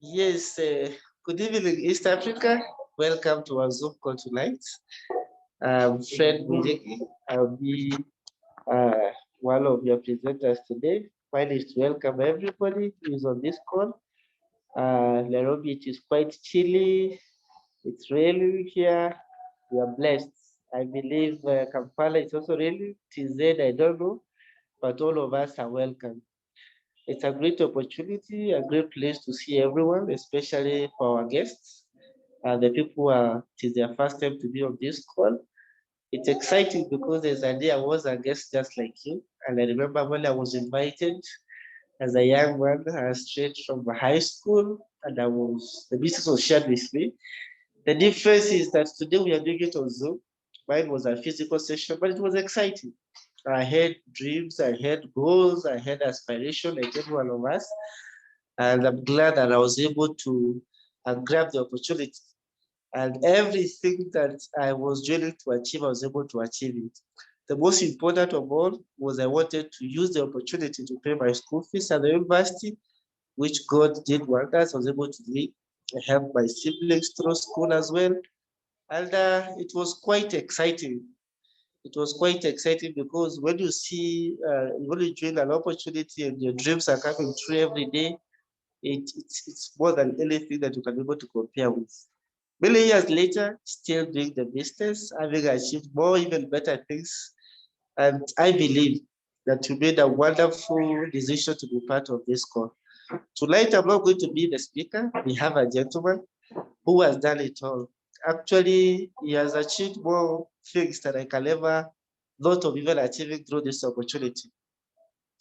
Yes, good evening, East Africa. Welcome to our Zoom call tonight. I'm Fred Mujeki. I'll be uh, one of your presenters today. Mine is to welcome everybody who is on this call. Nairobi, it is quite chilly. It's raining here. We are blessed. I believe Kampala is also raining. TZ, I don't know, but all of us are welcome. It's a great opportunity, a great place to see everyone, especially for our guests. The people who are, it is their first time to be on this call. It's exciting because there's a day I was a guest just like you. And I remember when I was invited as a young man, straight from high school, and the business was shared with me. The difference is that today we are doing it on Zoom. Mine was a physical session, but it was exciting. I had dreams, I had goals, I had aspiration like every one of us. And I'm glad that I was able to grab the opportunity. And everything that I was dreaming to achieve, I was able to achieve it. The most important of all was I wanted to use the opportunity to pay my school fees at the university, which God did wonders. I was able to help my siblings through school as well. And it was quite exciting. It was quite exciting because when you see, when you dream an opportunity and your dreams are coming true every day, it's more than anything that you can be able to compare with. Many years later, still doing the business, having achieved more, even better things. And I believe that you made a wonderful decision to be part of this call. Tonight, I'm not going to be the speaker. We have a gentleman who has done it all. Actually, he has achieved more things than I can ever thought of even achieving through this opportunity.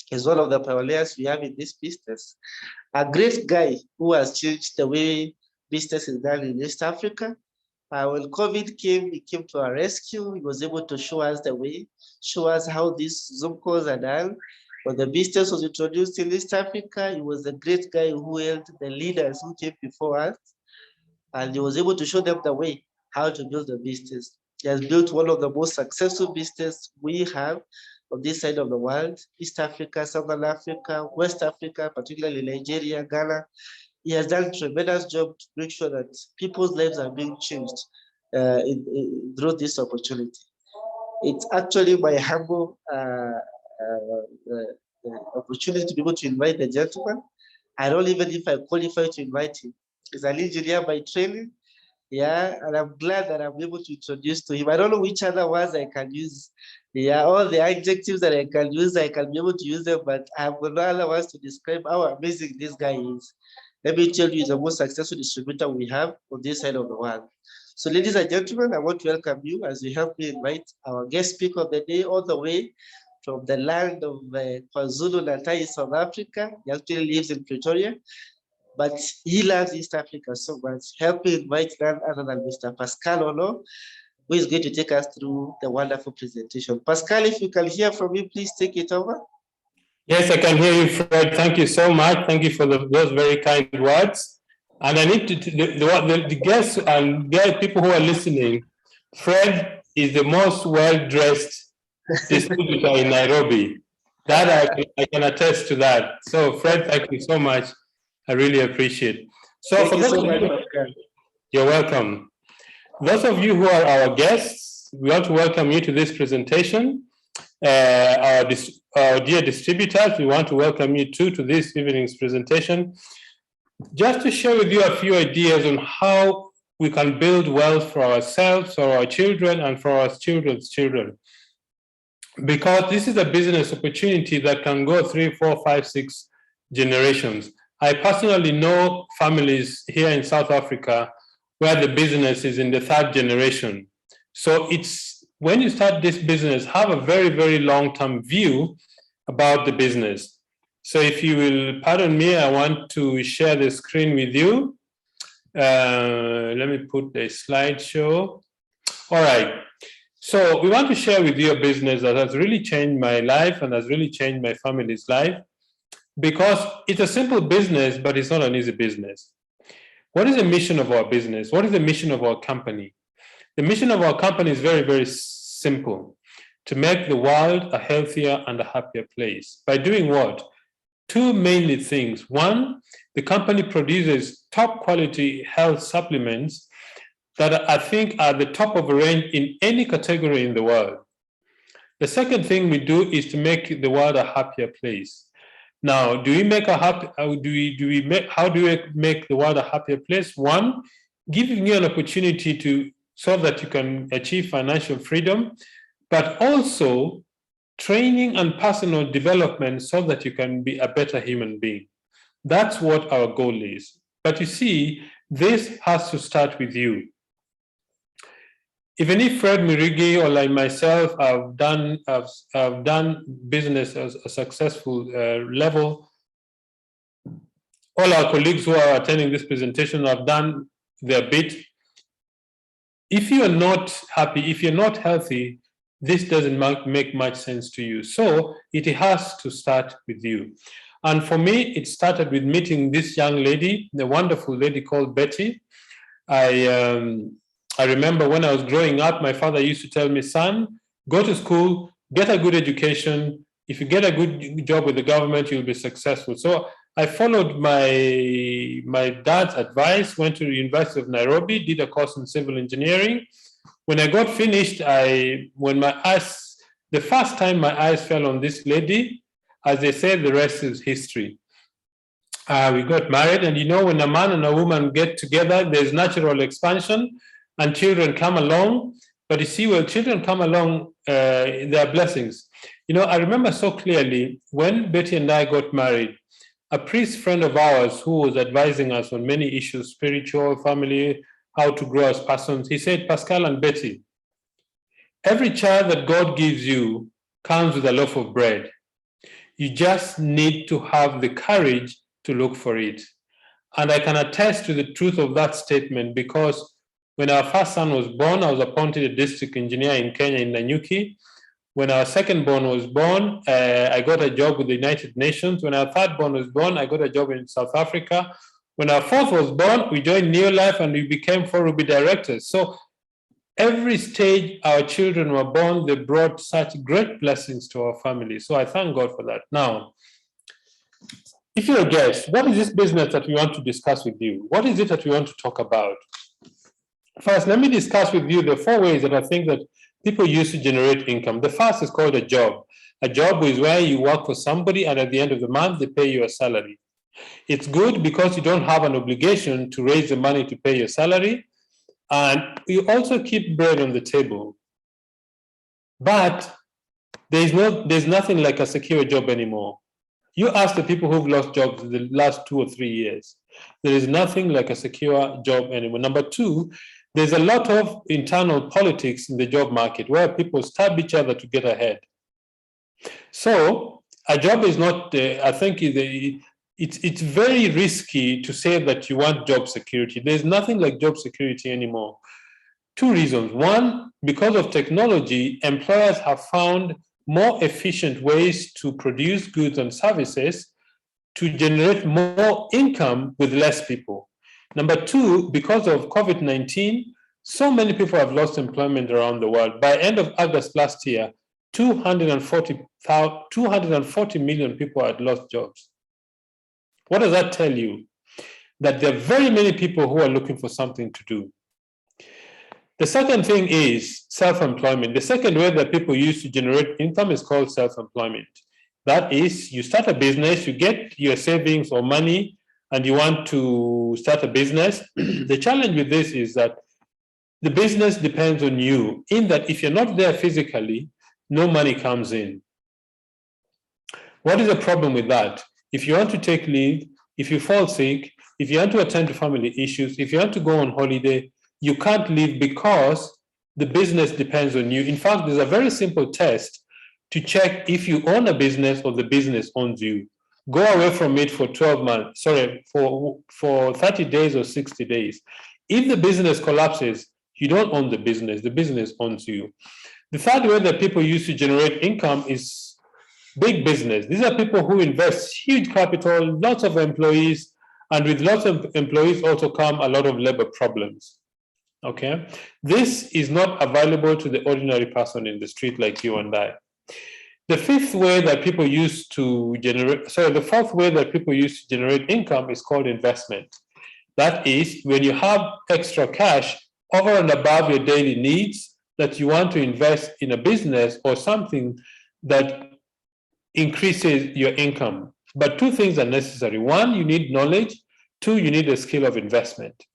He's one of the pioneers we have in this business. A great guy who has changed the way business is done in East Africa. When COVID came, he came to our rescue. He was able to show us the way, show us how these Zoom calls are done. When the business was introduced in East Africa, he was a great guy who helped the leaders who came before us, and he was able to show them the way how to build a business. He has built one of the most successful business we have on this side of the world, East Africa, Southern Africa, West Africa, particularly Nigeria, Ghana. He has done a tremendous job to make sure that people's lives are being changed through this opportunity. It's actually my humble opportunity to be able to invite the gentleman. I don't even if I qualify to invite him. He's an engineer by training. Yeah, and I'm glad that I'm able to introduce to him. I don't know which other words I can use. Yeah, all the adjectives that I can use, I can be able to use them, but I have no other words to describe how amazing this guy is. Let me tell you, he's the most successful distributor we have on this side of the world. So, ladies and gentlemen, I want to welcome you as we help me invite our guest speaker of the day all the way from the land of KwaZulu Natal, South Africa. He actually lives in Pretoria, but he loves East Africa so much. Help me invite none other than Mr. Pascal Oloo, who is going to take us through the wonderful presentation. Pascal, if you can hear from you, please take it over. Yes, I can hear you, Fred. Thank you so much. Thank you for those very kind words. And I need the guests and people who are listening, Fred is the most well-dressed distributor in Nairobi. That I can attest to that. So, Fred, thank you so much. I really appreciate it. So, Thank for you those so of much, you, Pascal. you're welcome. Those of you who are our guests, we want to welcome you to this presentation. Our dear distributors, we want to welcome you too to this evening's presentation. Just to share with you a few ideas on how we can build wealth for ourselves, for our children, and for our children's children. Because this is a business opportunity that can go 3, 4, 5, 6 generations. I personally know families here in South Africa where the business is in the 3rd generation. So it's when you start this business, have a very, very long-term view about the business. So if you will pardon me, I want to share the screen with you. Let me put the slideshow. All right. So we want to share with you a business that has really changed my life and has really changed my family's life, because it's a simple business, but it's not an easy business. What is the mission of our business? What is the mission of our company? The mission of our company is very, very simple: to make the world a healthier and a happier place. By doing what? two mainly things. One, the company produces top quality health supplements that I think are the top of the range in any category in the world. The second thing we do is to make the world a happier place. Now, do we make a happy? How do we make the world a happier place? One, giving you an opportunity to so that you can achieve financial freedom, but also training and personal development so that you can be a better human being. That's what our goal is. But you see, this has to start with you. Even if Fred Mirigi or like myself have done business at a successful level, all our colleagues who are attending this presentation have done their bit. If you are not happy, if you're not healthy, this doesn't make much sense to you. So it has to start with you. And for me, it started with meeting this young lady, the wonderful lady called Betty. I remember when I was growing up, my father used to tell me, son, go to school, get a good education. If you get a good job with the government, you'll be successful. So I followed my dad's advice, went to the University of Nairobi, did a course in civil engineering. When I got finished, the first time my eyes fell on this lady, as they say, the rest is history. We got married, and you know, when a man and a woman get together, there's natural expansion and children come along. But you see, when children come along, there are blessings. You know, I remember so clearly when Betty and I got married, a priest friend of ours who was advising us on many issues, spiritual, family, how to grow as persons, he said, Pascal and Betty, every child that God gives you comes with a loaf of bread. You just need to have the courage to look for it. And I can attest to the truth of that statement, because when our first son was born, I was appointed a district engineer in Kenya, in Nanyuki. When our second born was born, I got a job with the United Nations. When our third born was born, I got a job in South Africa. When our fourth was born, we joined Neolife and we became 4 Ruby directors. So every stage our children were born, they brought such great blessings to our family. So I thank God for that. Now, if you're a guest, what is this business that we want to discuss with you? What is it that we want to talk about? First, let me discuss with you the 4 ways that I think that people use to generate income. The first is called a job. A job is where you work for somebody and at the end of the month, they pay you a salary. It's good because you don't have an obligation to raise the money to pay your salary, and you also keep bread on the table. But there's nothing like a secure job anymore. You ask the people who've lost jobs in the last 2 or 3 years, there is nothing like a secure job anymore. Number 2, there's a lot of internal politics in the job market where people stab each other to get ahead. So a job is not, I think it's very risky to say that you want job security. There's nothing like job security anymore. 2 reasons. One, because of technology, employers have found more efficient ways to produce goods and services to generate more income with less people. Number 2, because of COVID-19, so many people have lost employment around the world. By end of August last year, 240 million people had lost jobs. What does that tell you? That there are very many people who are looking for something to do. The second thing is self-employment. The second way that people use to generate income is called self-employment. That is, you start a business, you get your savings or money, and you want to start a business. The challenge with this is that the business depends on you, in that if you're not there physically, no money comes in. What is the problem with that? If you want to take leave, if you fall sick, if you want to attend to family issues, if you want to go on holiday, you can't leave because the business depends on you. In fact, there's a very simple test to check if you own a business or the business owns you. Go away from it for 12 months, for 30 days or 60 days. If the business collapses, you don't own the business owns you. The third way that people use to generate income is big business. These are people who invest huge capital, lots of employees, and with lots of employees also come a lot of labor problems. Okay, this is not available to the ordinary person in the street like you and I. The fifth way that people use to generate, sorry, the fourth way that people use to generate income is called investment. That is, when you have extra cash over and above your daily needs that you want to invest in a business or something that increases your income. But two things are necessary. One, you need knowledge. Two, you need a skill of investment.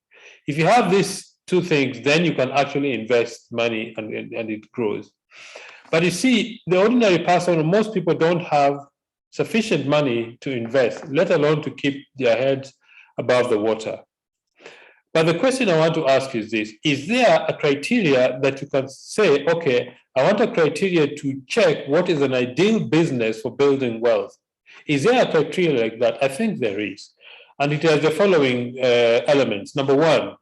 If you have these two things, then you can actually invest money and it grows. But you see, the ordinary person, most people don't have sufficient money to invest, let alone to keep their heads above the water. But the question I want to ask is this: is there a criteria that you can say, okay, I want a criteria to check what is an ideal business for building wealth? Is there a criteria like that? I think there is. And it has the following elements. Number one,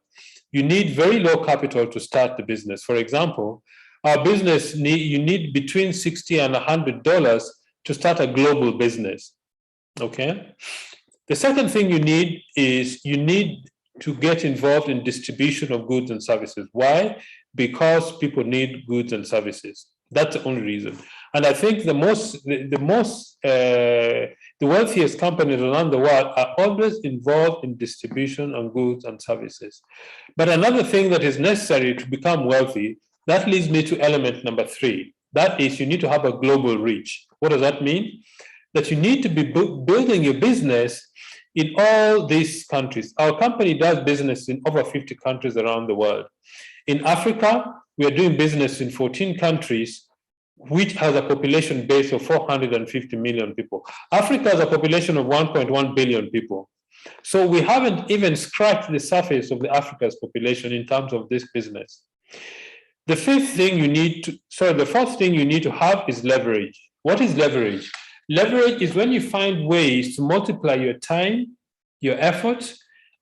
you need very low capital to start the business. For example, our business, you need between $60 and $100 to start a global business, okay? The second thing you need is you need to get involved in distribution of goods and services. Why? Because people need goods and services. That's the only reason. And I think the wealthiest companies around the world are always involved in distribution of goods and services. But another thing that is necessary to become wealthy, that leads me to element number three. That is, you need to have a global reach. What does that mean? That you need to be building your business in all these countries. Our company does business in over 50 countries around the world. In Africa, we are doing business in 14 countries, which has a population base of 450 million people. Africa has a population of 1.1 billion people. So we haven't even scratched the surface of the Africa's population in terms of this business. The fourth thing you need to have is leverage. What is leverage? Leverage is when you find ways to multiply your time, your effort,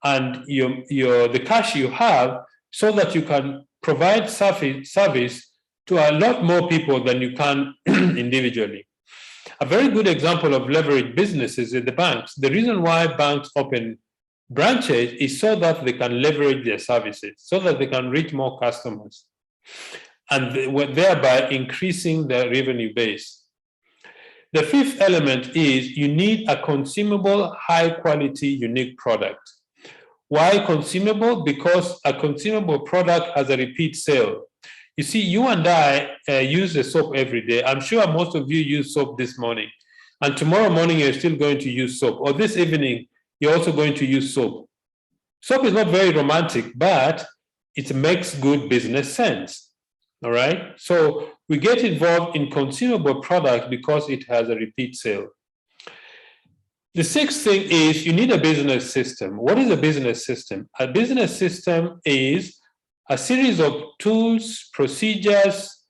and the cash you have so that you can provide service to a lot more people than you can individually. A very good example of leverage businesses is the banks. The reason why banks open branches is so that they can leverage their services, so that they can reach more customers, and thereby increasing their revenue base. The fifth element is you need a consumable, high-quality, unique product. Why consumable? Because a consumable product has a repeat sale. You see, you and I use the soap every day. I'm sure most of you use soap this morning. And tomorrow morning, you're still going to use soap. Or this evening, you're also going to use soap. Soap is not very romantic, but it makes good business sense. All right? So we get involved in consumable product because it has a repeat sale. The sixth thing is you need a business system. What is a business system? A business system is a series of tools, procedures,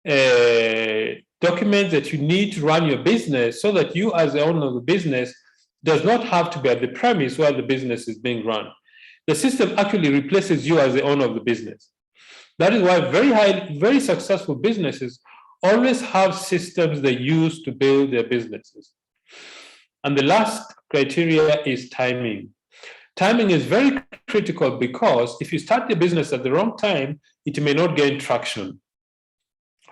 documents that you need to run your business so that you as the owner of the business does not have to be at the premise where the business is being run. The system actually replaces you as the owner of the business. That is why very successful businesses always have systems they use to build their businesses. And the last criteria is timing. Timing is very critical because if you start the business at the wrong time, it may not gain traction.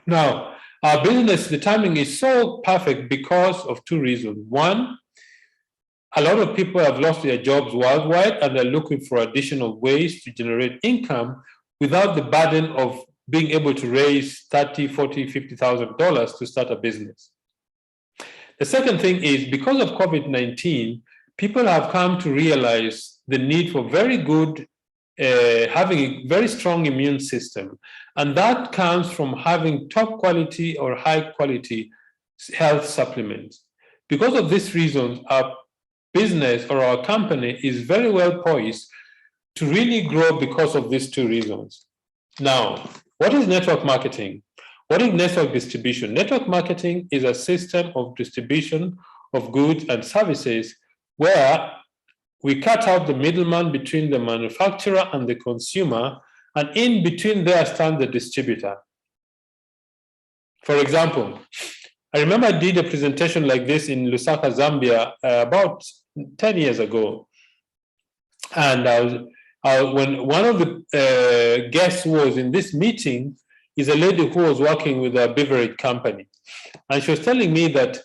Now, our business, the timing is so perfect because of two reasons. One, a lot of people have lost their jobs worldwide and they're looking for additional ways to generate income without the burden of being able to raise $30,000, $40,000, $50,000 to start a business. The second thing is because of COVID-19, people have come to realize the need for very good, having a very strong immune system. And that comes from having top quality or high quality health supplements. Because of this reason, our business or our company is very well poised to really grow because of these two reasons. Now, what is network marketing? What is network distribution? Network marketing is a system of distribution of goods and services where we cut out the middleman between the manufacturer and the consumer, and in between there stands the distributor. For example, I remember I did a presentation like this in Lusaka, Zambia, about 10 years ago. And when one of the guests who was in this meeting is a lady who was working with a beverage company. And she was telling me that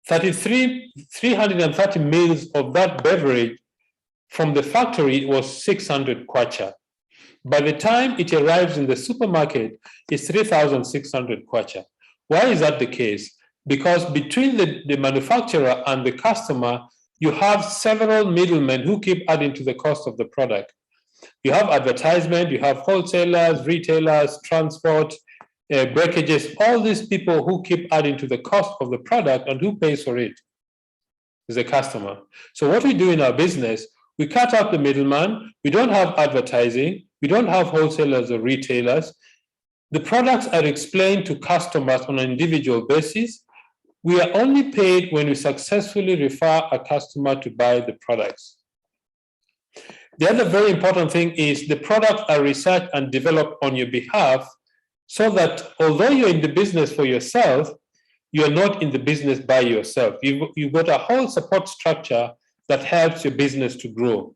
330 mils of that beverage from the factory was 600 kwacha. By the time it arrives in the supermarket, it's 3,600 kwacha. Why is that the case? Because between the manufacturer and the customer, you have several middlemen who keep adding to the cost of the product. You have advertisement, you have wholesalers, retailers, transport, breakages, all these people who keep adding to the cost of the product, and who pays for it is the customer. So what we do in our business, we cut out the middleman, we don't have advertising, we don't have wholesalers or retailers. The products are explained to customers on an individual basis. We are only paid when we successfully refer a customer to buy the products. The other very important thing is the products are researched and developed on your behalf, so that although you're in the business for yourself, you're not in the business by yourself. You've got a whole support structure that helps your business to grow.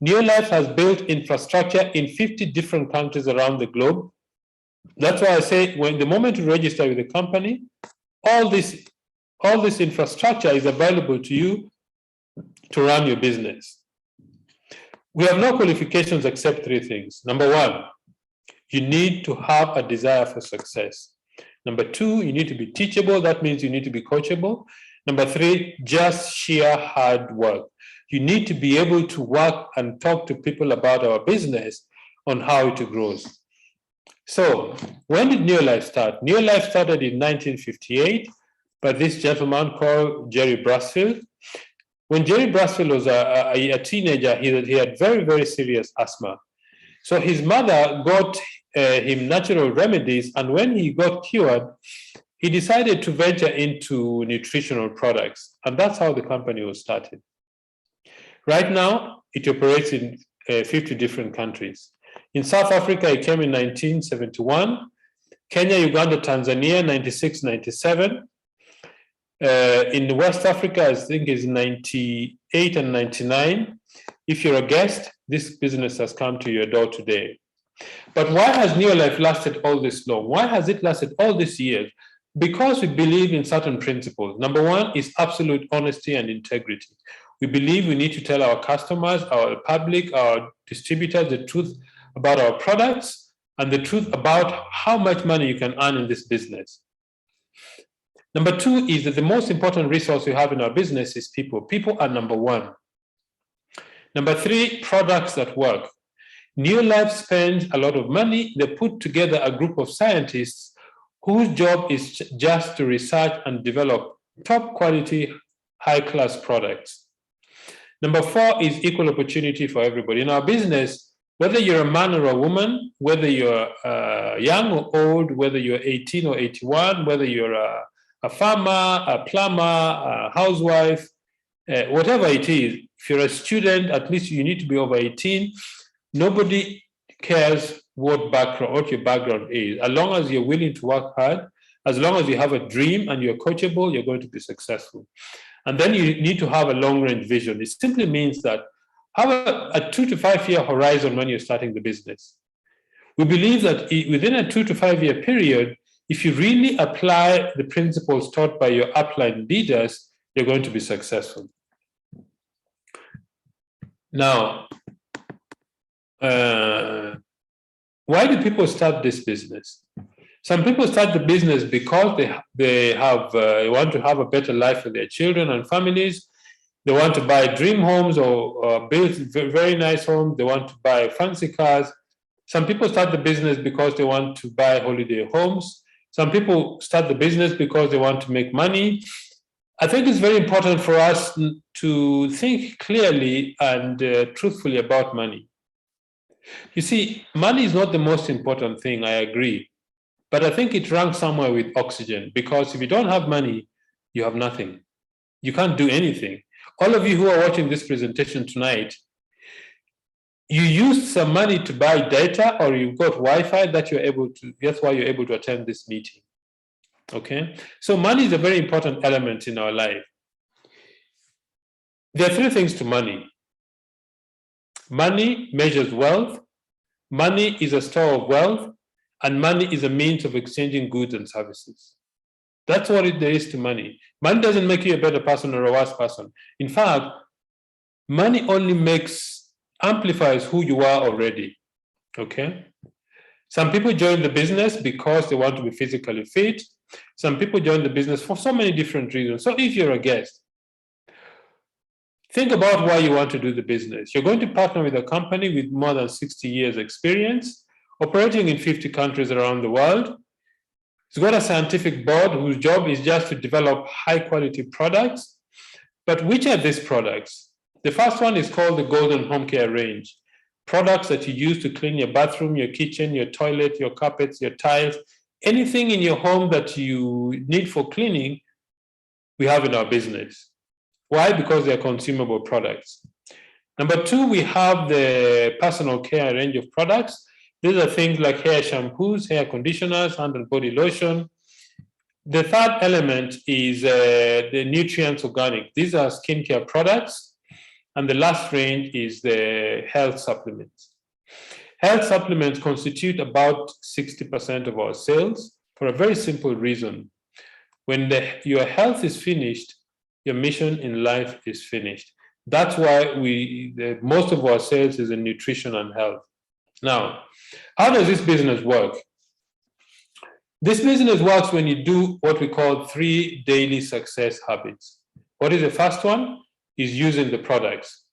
Neolife has built infrastructure in 50 different countries around the globe. That's why I say when the moment you register with the company, all this infrastructure is available to you to run your business. We have no qualifications except three things. Number one, you need to have a desire for success. Number two, you need to be teachable. That means you need to be coachable. Number three, just sheer hard work. You need to be able to work and talk to people about our business on how it grows. So when did Neolife start? Neolife started in 1958 by this gentleman called Jerry Brasfield. When Jerry Brasfield was a teenager, he had very, very serious asthma. So his mother got him natural remedies, and when he got cured, he decided to venture into nutritional products, and that's how the company was started. Right now, it operates in 50 different countries. In South Africa, it came in 1971. Kenya, Uganda, Tanzania, 96, 97. In West Africa, I think it's 98 and 99. If you're a guest, this business has come to your door today. But why has Neolife lasted all this long? Why has it lasted all these years? Because we believe in certain principles. Number one is absolute honesty and integrity. We believe we need to tell our customers, our public, our distributors the truth about our products and the truth about how much money you can earn in this business. Number two is that the most important resource we have in our business is people. People are number one. Number three, products that work. Neolife spends a lot of money. They put together a group of scientists whose job is just to research and develop top quality, high-class products. Number four is equal opportunity for everybody. In our business, whether you're a man or a woman, whether you're young or old, whether you're 18 or 81, whether you're a farmer, a plumber, a housewife, whatever it is, if you're a student, at least you need to be over 18. Nobody cares what your background is. As long as you're willing to work hard, as long as you have a dream and you're coachable, you're going to be successful. And then you need to have a long-range vision. It simply means that have a 2 to 5 year horizon when you're starting the business. We believe that within a 2 to 5 year period, if you really apply the principles taught by your upline leaders, you're going to be successful. Now, why do people start this business? Some people start the business because they want to have a better life for their children and families. They want to buy dream homes or build very nice homes. They want to buy fancy cars. Some people start the business because they want to buy holiday homes. Some people start the business because they want to make money. I think it's very important for us to think clearly and truthfully about money. You see, money is not the most important thing, I agree. But I think it ranks somewhere with oxygen, because if you don't have money, you have nothing. You can't do anything. All of you who are watching this presentation tonight, you used some money to buy data, or you've got Wi-Fi that's why you're able to attend this meeting. Okay? So money is a very important element in our life. There are three things to money. Money measures wealth, money is a store of wealth, and money is a means of exchanging goods and services. That's what there is to money. Money doesn't make you a better person or a worse person. In fact, money only amplifies who you are already. Okay? Some people join the business because they want to be physically fit. Some people join the business for so many different reasons. So if you're a guest, think about why you want to do the business. You're going to partner with a company with more than 60 years experience, operating in 50 countries around the world. It's got a scientific board whose job is just to develop high quality products. But which are these products? The first one is called the Golden Home Care range. Products that you use to clean your bathroom, your kitchen, your toilet, your carpets, your tiles, anything in your home that you need for cleaning, we have in our business. Why? Because they're consumable products. Number two, we have the personal care range of products. These are things like hair shampoos, hair conditioners, hand and body lotion. The third element is the nutrients organic. These are skincare products. And the last range is the health supplements. Health supplements constitute about 60% of our sales for a very simple reason. When your health is finished, your mission in life is finished. That's why most of our sales is in nutrition and health. Now, how does this business work? This business works when you do what we call 3 daily success habits. What is the first one? Is using the products.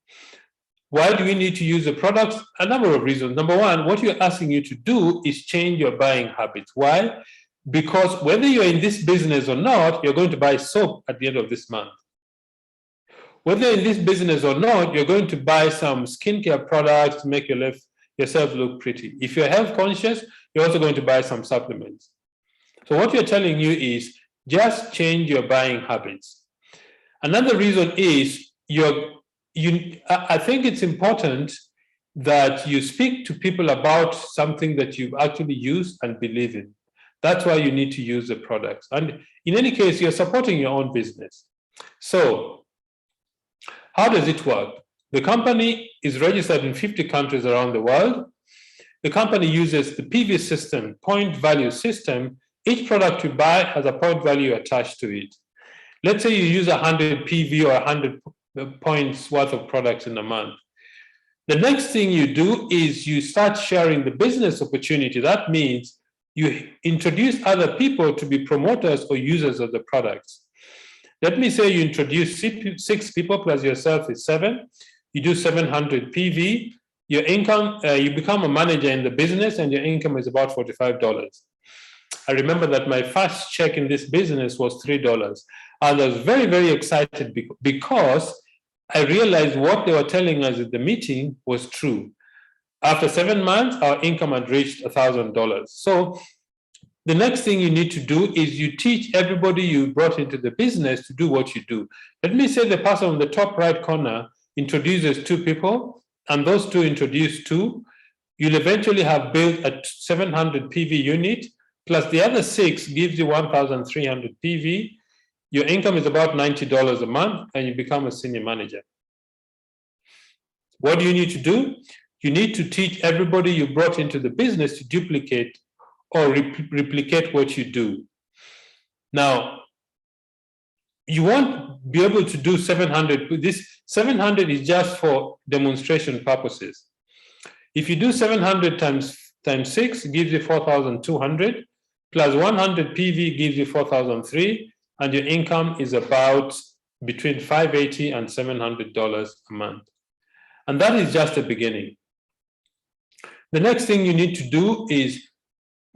Why do we need to use the products? A number of reasons. Number one, what we're asking you to do is change your buying habits. Why? Because whether you're in this business or not, you're going to buy soap at the end of this month. Whether in this business or not, you're going to buy some skincare products to make yourself look pretty. If you're health conscious, you're also going to buy some supplements. So what we're telling you is just change your buying habits. Another reason is I think it's important that you speak to people about something that you've actually used and believe in. That's why you need to use the products. And in any case, you're supporting your own business. So how does it work? The company is registered in 50 countries around the world. The company uses the PV system, point value system. Each product you buy has a point value attached to it. Let's say you use 100 PV or 100 points worth of products in a month. The next thing you do is you start sharing the business opportunity. That means you introduce other people to be promoters or users of the products. Let me say you introduce 6 people plus yourself is 7. You do 700 PV. Your income, you become a manager in the business and your income is about $45. I remember that my first check in this business was $3. And I was very, very excited because I realized what they were telling us at the meeting was true. After 7 months, our income had reached $1,000. So the next thing you need to do is you teach everybody you brought into the business to do what you do. Let me say the person on the top right corner introduces 2 people, and those 2 introduce 2. You'll eventually have built a 700 PV unit, plus the other 6 gives you 1,300 PV. Your income is about $90 a month, and you become a senior manager. What do you need to do? You need to teach everybody you brought into the business to duplicate or replicate what you do. Now, you won't be able to do 700. This 700 is just for demonstration purposes. If you do 700 times 6, it gives you 4,200, plus 100 PV gives you 4,003, and your income is about between $580 and $700 a month. And that is just the beginning. The next thing you need to do is,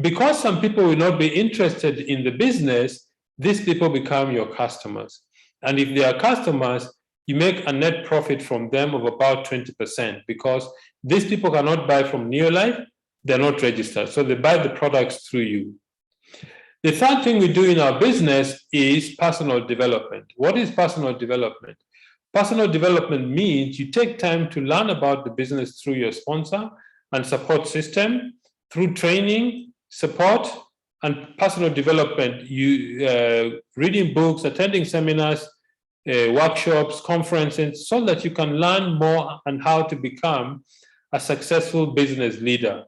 because some people will not be interested in the business, these people become your customers. And if they are customers, you make a net profit from them of about 20%, because these people cannot buy from Neolife, they're not registered, so they buy the products through you. The third thing we do in our business is personal development. What is personal development? Personal development means you take time to learn about the business through your sponsor and support system, through training, support, and personal development. You reading books, attending seminars, workshops, conferences, so that you can learn more on how to become a successful business leader.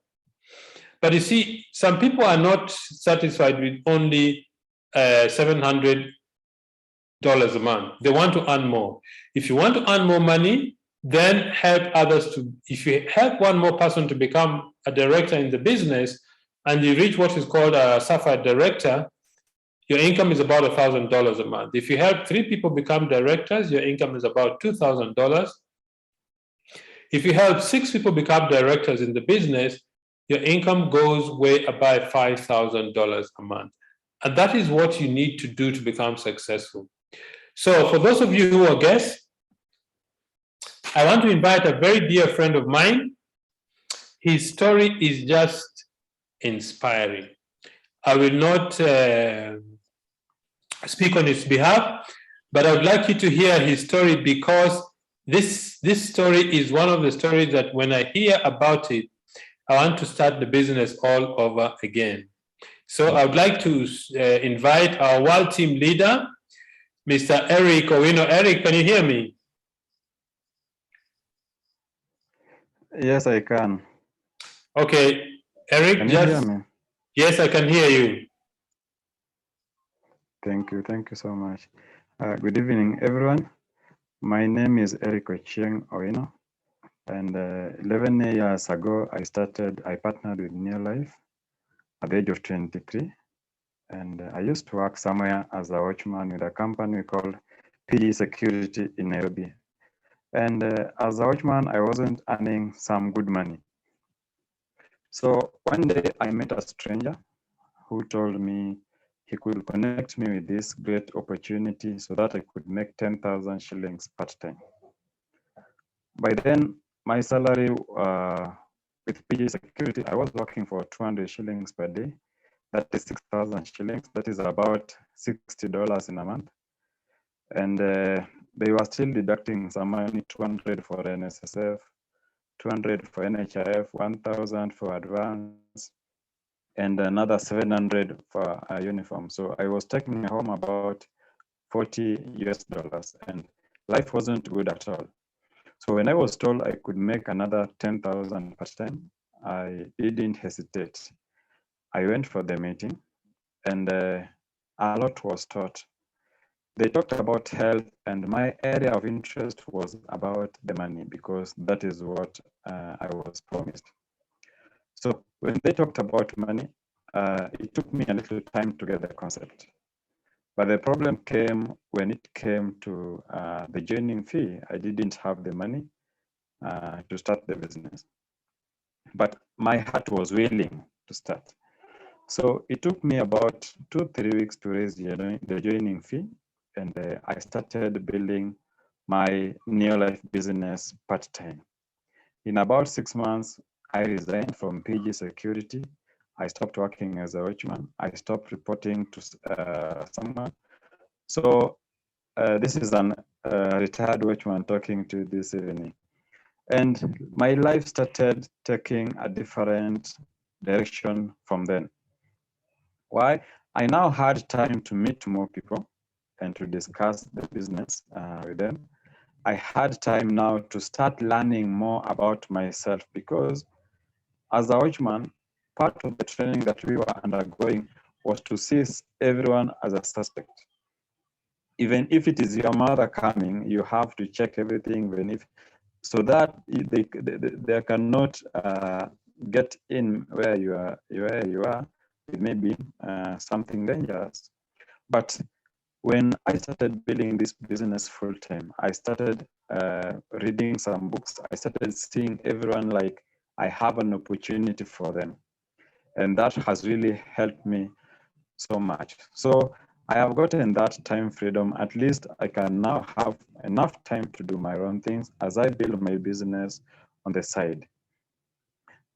But you see, some people are not satisfied with only $700 a month. They want to earn more. If you want to earn more money, then help others to, if you help one more person to become a director in the business and you reach what is called a certified director, your income is about $1,000 a month. If you help 3 people become directors, your income is about $2,000. If you help 6 people become directors in the business, your income goes way above $5,000 a month. And that is what you need to do to become successful. So for those of you who are guests, I want to invite a very dear friend of mine. His story is just inspiring. I will not speak on his behalf, but I would like you to hear his story because this story is one of the stories that when I hear about it, I want to start the business all over again. So I would like to invite our world team leader, Mr. Eric Owino. Eric, can you hear me? Yes, I can. Okay, Eric, Can you hear me? Yes, I can hear you. Thank you so much. Good evening, everyone. My name is Eric Owino, and 11 years ago, I partnered with Neolife at the age of 23, and I used to work somewhere as a watchman with a company called PG Security in Nairobi. And as a watchman, I wasn't earning some good money. So one day I met a stranger who told me he could connect me with this great opportunity so that I could make 10,000 shillings part-time. By then, my salary with PG Security, I was working for 200 shillings per day. That is 6,000 shillings. That is about $60 in a month. And they were still deducting some money, 200 for NSSF, 200 for NHIF, 1,000 for advance, and another 700 for a uniform. So I was taking home about $40, and life wasn't good at all. So when I was told I could make another 10,000 per time, I didn't hesitate. I went for the meeting, and a lot was taught. They talked about health, and my area of interest was about the money because that is what I was promised. So when they talked about money, it took me a little time to get the concept. But the problem came when it came to the joining fee. I didn't have the money to start the business. But my heart was willing to start. So it took me about 2-3 weeks to raise the joining fee. And I started building my Neolife business part-time. In about 6 months, I resigned from PG Security. I stopped working as a watchman. I stopped reporting to someone. So this is an retired watchman talking to this evening. And my life started taking a different direction from then. Why? I now had time to meet more people and to discuss the business with them. I had time now to start learning more about myself because as a watchman, part of the training that we were undergoing was to see everyone as a suspect. Even if it is your mother coming, you have to check everything, even if, so that they cannot get in where you are with maybe something dangerous. But when I started building this business full time, I started reading some books. I started seeing everyone like I have an opportunity for them. And that has really helped me so much. So I have gotten that time freedom. At least I can now have enough time to do my own things as I build my business on the side.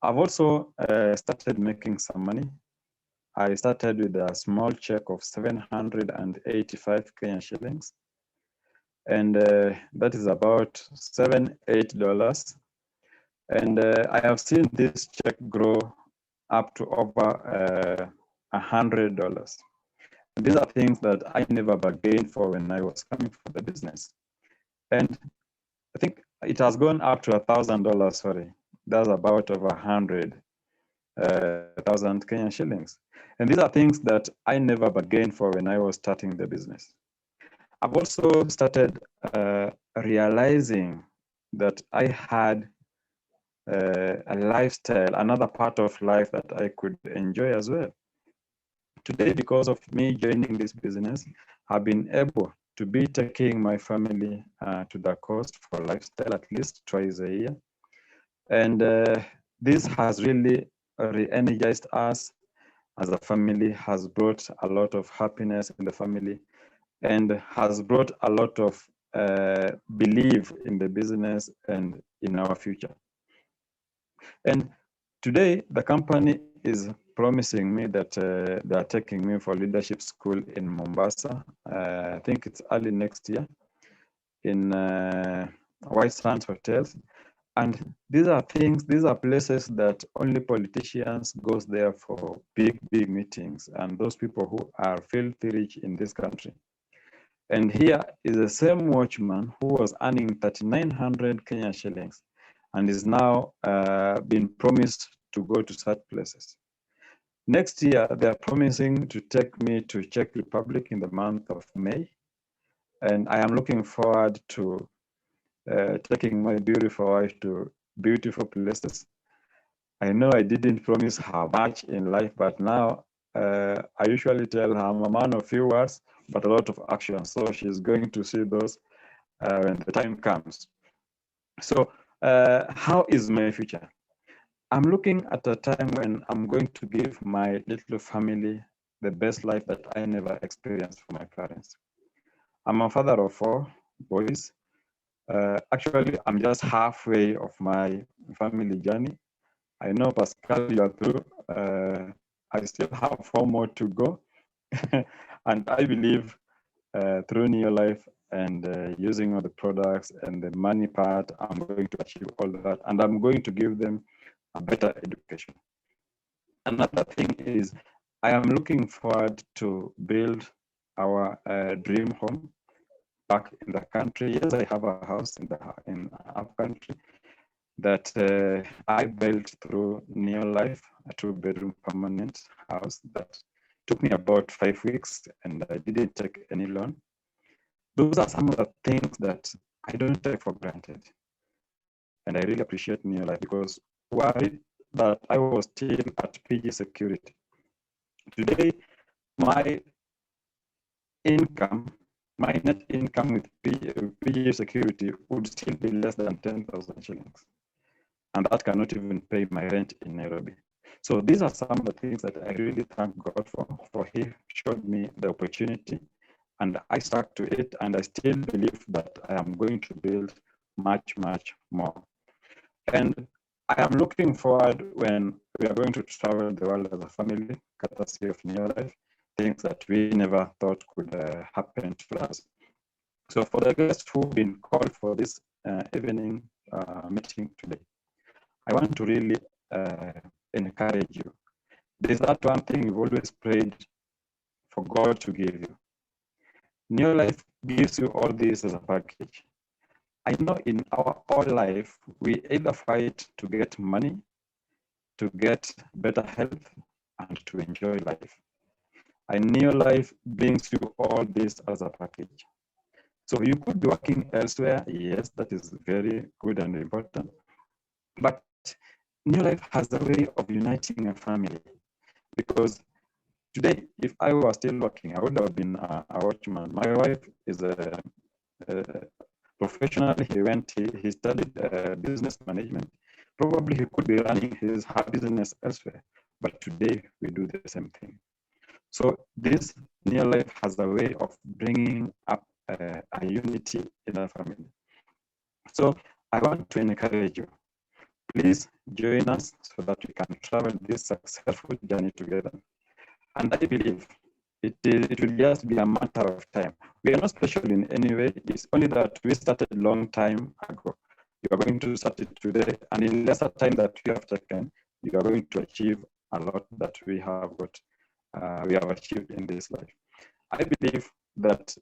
I've also started making some money. I started with a small check of 785 Kenyan shillings. And that is about $7-8. And I have seen this check grow up to over $100. These are things that I never bargained for when I was coming for the business. And I think it has gone up to $1,000, sorry. That's about over 100. 1,000 Kenyan shillings. And these are things that I never bargained for when I was starting the business. I've also started realizing that I had a lifestyle, another part of life that I could enjoy as well. Today, because of me joining this business, I've been able to be taking my family to the coast for lifestyle at least twice a year. And this has really re-energized us as a family, has brought a lot of happiness in the family, and has brought a lot of belief in the business and in our future. And today, the company is promising me that they are taking me for leadership school in Mombasa. I think it's early next year in White Sands Hotels. And these are things, these are places that only politicians goes there for big, big meetings, and those people who are filthy rich in this country. And here is the same watchman who was earning 3,900 Kenyan shillings and is now being promised to go to such places. Next year, they are promising to take me to Czech Republic in the month of May. And I am looking forward to taking my beautiful wife to beautiful places. I know I didn't promise her much in life, but now I usually tell her I'm a man of few words, but a lot of action. So she's going to see those when the time comes. So how is my future? I'm looking at a time when I'm going to give my little family the best life that I never experienced from my parents. I'm a father of 4 boys. Actually, I'm just halfway of my family journey. I know, Pascal, you are through. I still have 4 more to go. And I believe through Neolife and using all the products and the money part, I'm going to achieve all that. And I'm going to give them a better education. Another thing is, I am looking forward to build our dream home back in the country. Yes, I have a house in our country that I built through Neolife, a 2-bedroom permanent house that took me about 5 weeks, and I didn't take any loan. Those are some of the things that I don't take for granted. And I really appreciate Neolife, because worried that I was still at PG security. Today, my net income with PG security would still be less than 10,000 shillings. And that cannot even pay my rent in Nairobi. So these are some of the things that I really thank God for he showed me the opportunity, and I stuck to it, and I still believe that I am going to build much, much more. And I am looking forward when we are going to travel the world as a family, courtesy of Neolife, things that we never thought could happen to us. So for the guests who've been called for this evening meeting today, I want to really encourage you. There's that one thing you've always prayed for God to give you. Neolife gives you all this as a package. I know in our whole life, we either fight to get money, to get better health, and to enjoy life. And Neolife brings you all this as a package. So you could be working elsewhere. Yes, that is very good and important. But Neolife has a way of uniting a family, because today, if I was still working, I would have been a watchman. My wife is a professional. He studied business management. Probably he could be running her business elsewhere. But today, we do the same thing. So this Neolife has a way of bringing up a unity in our family. So I want to encourage you. Please join us so that we can travel this successful journey together. And I believe it will just be a matter of time. We are not special in any way. It's only that we started a long time ago. You are going to start it today, and in lesser time that we have taken, you are going to achieve a lot that we have achieved in this life. I believe that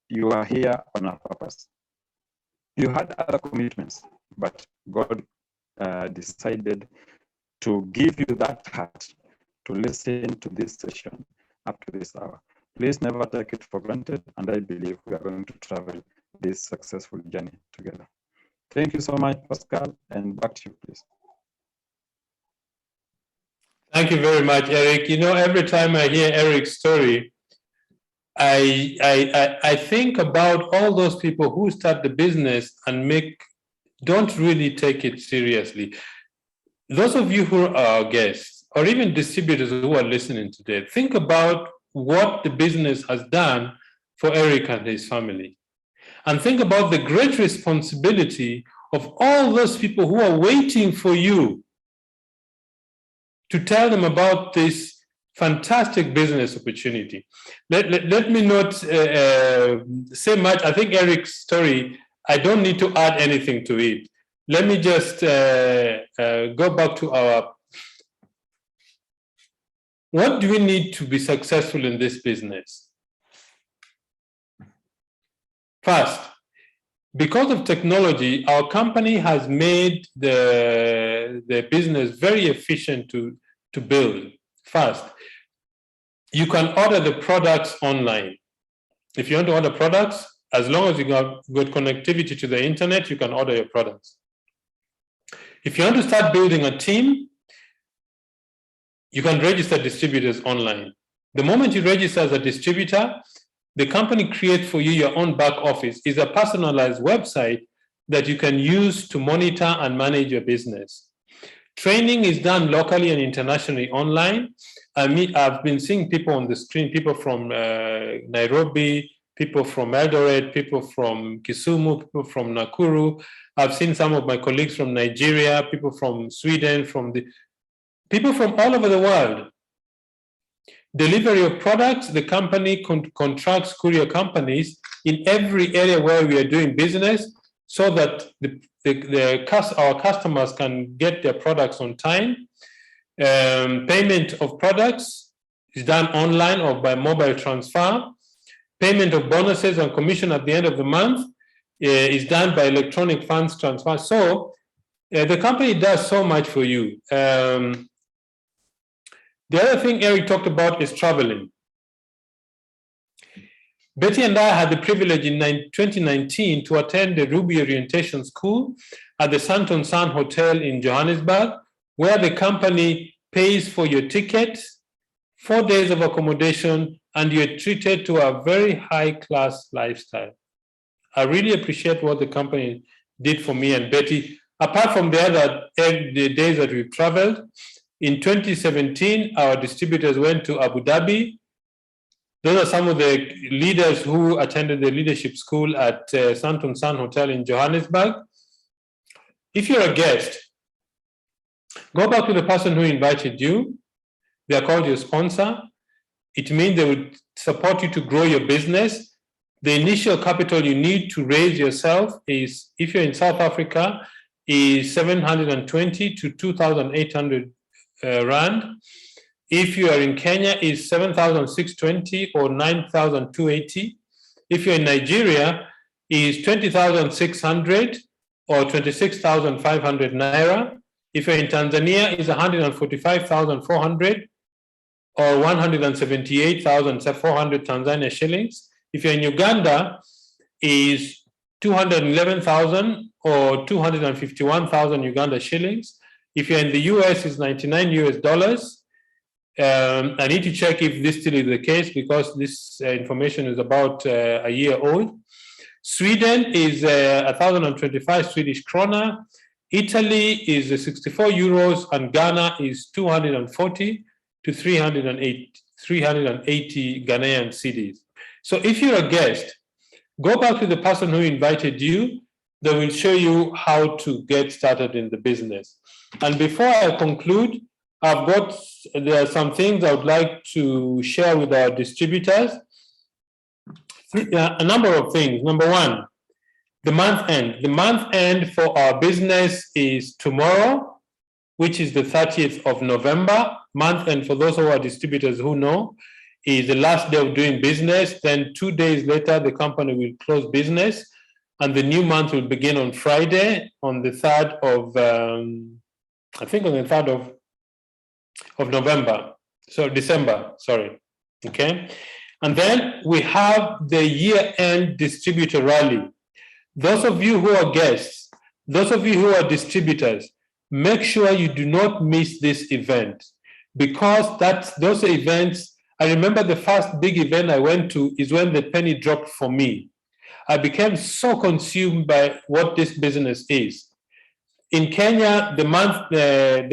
you are here on a purpose. You had other commitments, but God decided to give you that heart to listen to this session up to this hour. Please never take it for granted, and I believe we are going to travel this successful journey together. Thank you so much, Pascal, and back to you, please. Thank you very much, Eric. You know, every time I hear Eric's story, I think about all those people who start the business and don't really take it seriously. Those of you who are our guests, or even distributors who are listening today, think about what the business has done for Eric and his family. And think about the great responsibility of all those people who are waiting for you to tell them about this fantastic business opportunity. Let me not say much. I think Eric's story, I don't need to add anything to it. Let me just go back to what do we need to be successful in this business? First, because of technology, our company has made the business very efficient to build. First, you can order the products online. If you want to order products, as long as you got good connectivity to the internet, you can order your products. If you want to start building a team, you can register distributors online. The moment you register as a distributor, the company creates for you your own back office. It's a personalized website that you can use to monitor and manage your business. Training is done locally and internationally online. I've been seeing people on the screen, people from Nairobi, people from Eldoret, people from Kisumu, people from Nakuru. I've seen some of my colleagues from Nigeria, people from Sweden, people from all over the world. Delivery of products, the company contracts courier companies in every area where we are doing business so that our customers can get their products on time. Payment of products is done online or by mobile transfer. Payment of bonuses and commission at the end of the month is done by electronic funds transfer. So the company does so much for you. The other thing Eric talked about is traveling. Betty and I had the privilege in 2019 to attend the Ruby Orientation School at the Santon San Hotel in Johannesburg, where the company pays for your ticket, 4 days of accommodation, and you're treated to a very high-class lifestyle. I really appreciate what the company did for me and Betty. Apart from the days that we've traveled, in 2017, our distributors went to Abu Dhabi. Those are some of the leaders who attended the leadership school at Santon San Hotel in Johannesburg. If you're a guest, go back to the person who invited you. They are called your sponsor. It means they would support you to grow your business. The initial capital you need to raise yourself is, if you're in South Africa, is 720 to 2,800 Rand. If you are in Kenya, is 7,620 or 9,280. If you're in Nigeria, is 20,600 or 26,500 Naira. If you're in Tanzania, is 145,400 or 178,400 Tanzania shillings. If you're in Uganda, is 211,000 or 251,000 Uganda shillings. If you're in the US, it's $99 US. I need to check if this still is the case because this information is about a year old. Sweden is 1,025 Swedish krona. Italy is 64 euros, and Ghana is 240 to 380 Ghanaian cedis. So if you're a guest, go back to the person who invited you. They will show you how to get started in the business. And before I conclude, there are some things I would like to share with our distributors. A number of things. Number one, the month end. The month end for our business is tomorrow, which is the 30th of November. Month end, for those who are distributors who know, is the last day of doing business. Then 2 days later, the company will close business. And the new month will begin on Friday, on the 3rd of, of November, so December, sorry, okay? And then we have the year-end distributor rally. Those of you who are guests, those of you who are distributors, make sure you do not miss this event, because those events, I remember the first big event I went to is when the penny dropped for me. I became so consumed by what this business is. In Kenya, the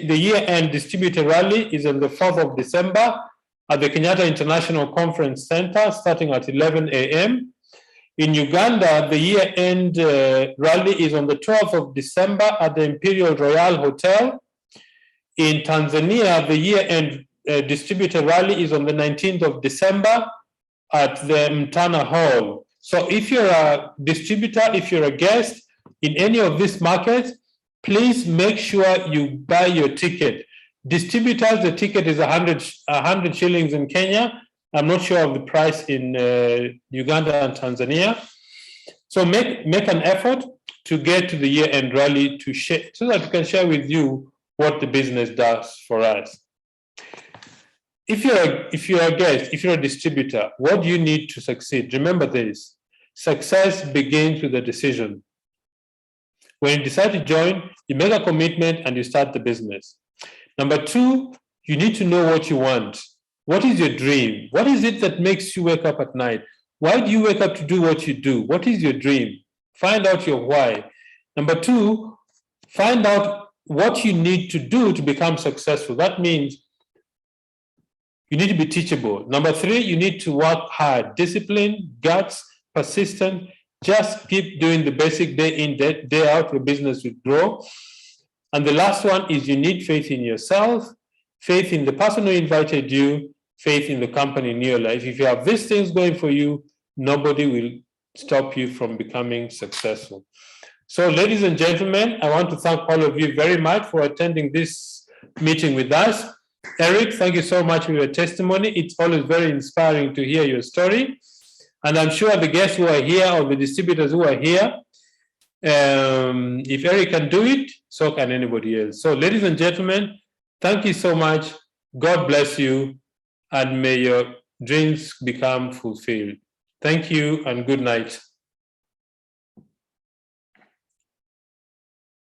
year-end distributor rally is on the 4th of December at the Kenyatta International Conference Center, starting at 11 a.m. In Uganda, the year-end rally is on the 12th of December at the Imperial Royal Hotel. In Tanzania, the year-end distributor rally is on the 19th of December at the Mtana Hall. So if you're a distributor, if you're a guest in any of these markets, please make sure you buy your ticket. Distributors, the ticket is 100 shillings in Kenya. I'm not sure of the price in Uganda and Tanzania. So make an effort to get to the year-end rally to share, so that we can share with you what the business does for us. If you're a guest, if you're a distributor, what do you need to succeed? Remember this: success begins with a decision. When you decide to join, you make a commitment and you start the business. Number two, you need to know what you want. What is your dream? What is it that makes you wake up at night? Why do you wake up to do what you do? What is your dream? Find out your why. Number two, find out what you need to do to become successful. That means you need to be teachable. Number three, you need to work hard. Discipline, guts, persistence. Just keep doing the basic day in, day out, your business will grow. And the last one is you need faith in yourself, faith in the person who invited you, faith in the company Neolife. If you have these things going for you, nobody will stop you from becoming successful. So, ladies and gentlemen, I want to thank all of you very much for attending this meeting with us. Eric, thank you so much for your testimony. It's always very inspiring to hear your story. And I'm sure the guests who are here or the distributors who are here, if Eric can do it, so can anybody else. So, ladies and gentlemen, thank you so much. God bless you, and may your dreams become fulfilled. Thank you and good night.